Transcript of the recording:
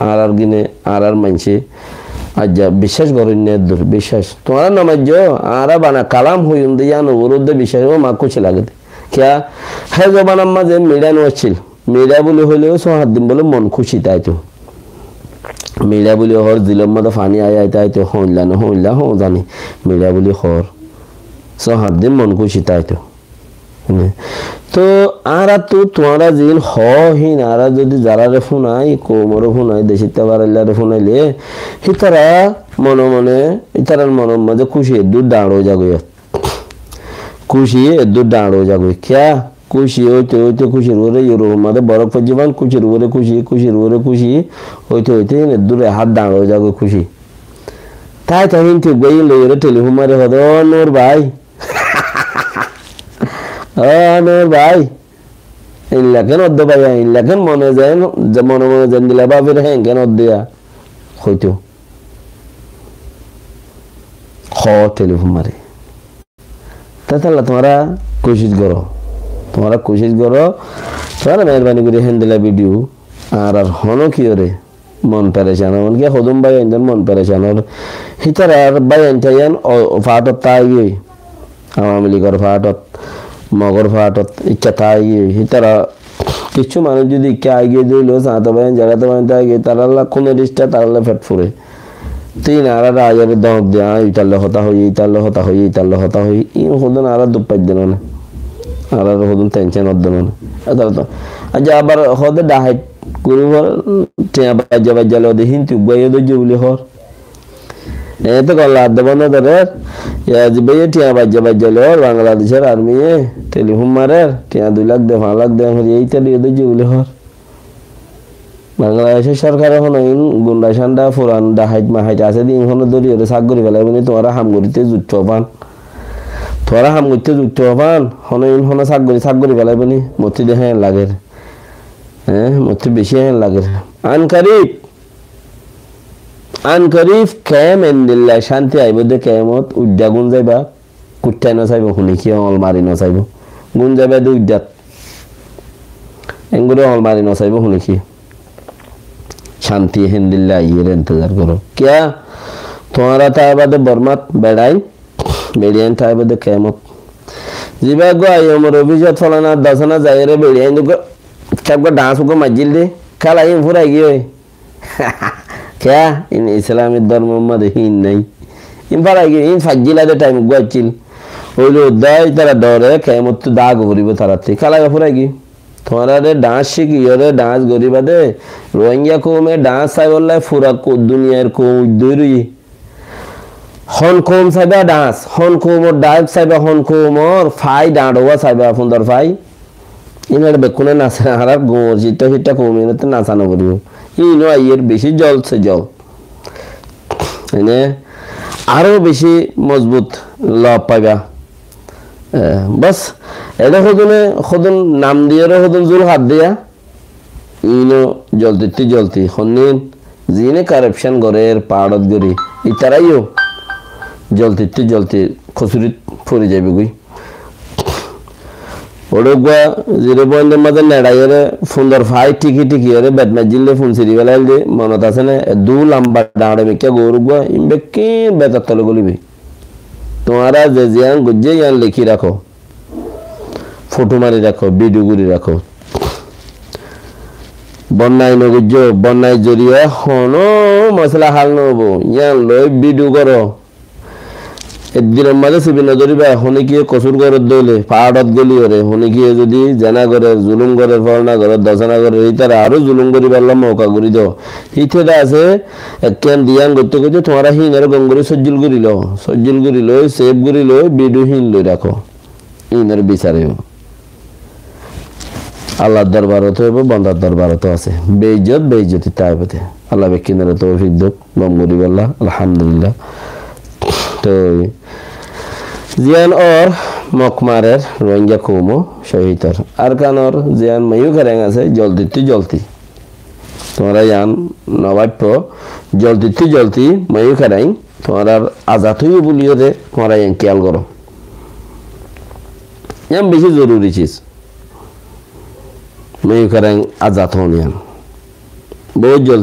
আর গিনে আর মানছে আজ্জা বিশ্বাস করেন না দূর বিশ্বাস তোমার নামাজ আর বানা কালাম হইন দিয়া অনুরোধ বিশ্বাস ও মা কুছে লাগে क्या है जबान माजे मीडिया नोचिल मीडिया बोले হইলেও সহাত দিন বলে মন খুশি তাই তো मीडिया बोले हर जिलम मत फानी आया ताई तो होइला हो जानी मीडिया बोले हर সহাত দিন মন খুশি তাই তো তো আরা তো তোমারা জিল হিন আরা যদি যারা রে ফোনাই কোমর ফোনাই দেশিতা বারাইলা রে ফোনাইলে হিতারা মনে মনে ইতারার মন মধ্যে খুশি দুধ দাঁড়ো যাগো खुशी दो डांड हो जागो क्या खुशी होते खुशी रो रही रो मारे बरफ पर जीवन खुशी रो रे खुशी होते ने दूर हाथ डांड हो जागो खुशी ताई तो हिंती गई ले रे टेलीफोन मारे हो दो नूर भाई नूर भाई इन लगन ओद भाई इन लगन मने जाए जब मने जन दिला बा फिर हैं केन ओद दिया होतो हो टेलीफोन मारे ताला तुम्हारा कोशिश करो तुम्हारा मेहरबानी करी हैंडला वीडियो और हनो की रे मन परेशान मन के खुदम भाई अंदर मन परेशान और हितर भाई अंतयन फाटत ताई आवामी लीगर फाटत मगर फाटत इच्छा ताई हितर किच्छु मानुष যদি ইচ্ছা আগে দিলো সাথে ভাই জায়গাতে বানতে আগে তারালা কোন রিস্টা তারালা ফেট ফুরে तीन आरा आजारे दौड़ दिया इताले होता हुई इन खुदन आरा दुप्पा दिनों ने आरा खुदन टेंशन होते दिनों ने अतर तो अच्छा अब खुदे डाइट कुछ बार टिया बजालो दे हिंदी उबाय दो जुबली होर ये तो कल्ला दबना दरे या जिबे टिया बजालो बांग्लादेश आर्मी है टेलीफोन मारे टिया 2 लाख दे 5 लाख दे यही तो दे जुबली होर বাংলাদেশের সরকার এখন গুন্ডা সান্ডা ফুরান ডাহাইট মাহাইট আছে দিন হলো দরিয়ে সাগরি ফেলাই বলে তোরা হামগরিতে যুদ্ধ পান হনো সাগরি ফেলাই বলি মতি দেখে লাগে মতি বেশি লাগে আনকরিফ কেম এন্দিল্লাহ শান্তি আইব দে কেমত উদ্যা গুণ যাইবা কুট্টাই নচাইব শুনি কি অল মারি নচাইব গুণ যাইবা দে উদ্যাত এঙ্গুলো অল মারি নচাইব শুনি কি शांति हिंदिल्ला ये इंतजार करो क्या तुम्हारा ताइबादे बर्मात बेड़ाई बेड़ियान ताइबादे केमत जीवा गो आयो मोर अभिजात फलाना दसना जायरे बेड़ियान को सबको डांस को मजिल दे कल आई पूरा गई क्या इन इस्लामी धर्म में ही नहीं इन पर आई इन फजिला दे टाइम गो चिल ओलो दाई तरह डरे केमत तो दाग भरी बो तरह कल आई पूरा गई तुम्हारा रे डांस सीखी रे डांस गरीब दे रोहिंग्या को में डांस साइ बोला पूरा को दुनिया को दुरी हन कोम साइबा डांस हन कोम और डाइव साइबा हन कोम और फाई डांडवा साइबा फुंदर फाई इनर बेकुने नासा हरा गोर जिता हिटा को में तो नासा न करियो इनो आयर बेशी जल से जल इने आरो बेशी मजबूत ला पाइबा बस ऐसा खुदन नाम दिया रे खुदन जुल हाथ दिया इनो जलती खन्नीन जीने करप्शन गरेर पाड़त गरी इतराइयो जलती खुसुरित फुरी जाबे गई ओडगवा जिरे बंदे मदन लड़ाई रे फुंदर फाई टिकी रे बैटमैच जिले फुन सिरी वाला दे मनता से ने दू लंबा डांडे में क्या गोरुगवा इनबे के बेततल गोली भी तुम्हारा जजियान गुज्जे यान लिखी रखो फोटो मारी रखो वीडियो गुरी रखो बन्नाई न गुज्जो बन्नाई जरिया होनो मसला हाल न हो यान लोई वीडियो करो একদিন মাঝে সিবি নজরি ভাই হনে কি কসুর করে দলে পাড়ত গলি করে হনে কি যদি জানা করে জুলুম করে ফরনা করে দশনা করে এইতার আরো জুলুম করি পারলাম মৌকা করি দাও হিতেটা আছে একখান দিয়ান করতে করতে তোমারা হিনের গঙ্গরি সজ্জুল করিল সেভ করিল ভিডিও হিন লই রাখো ইনের বিচারেও আল্লাহর দরবারত হইব বান্দার দরবারত আছে বেইজ্জতি তাইবতে আল্লাহ বেকিনারে তৌফিক দাও গঙ্গরি আল্লাহ আলহামদুলিল্লাহ तो जियान और मकमारेर रोहिंग्या कोमो शहीदर अरकान और जियान मयू करेंगे से जल्दी तुम्हारा यान नवाब्य जल्दी मयू करें तुम्हारा आजाद हुई बोलियो रे तुम्हारा यान ख्याल करो यान बेशी जरूरी चीज मयू करें आजाद होने बहुत जल्दी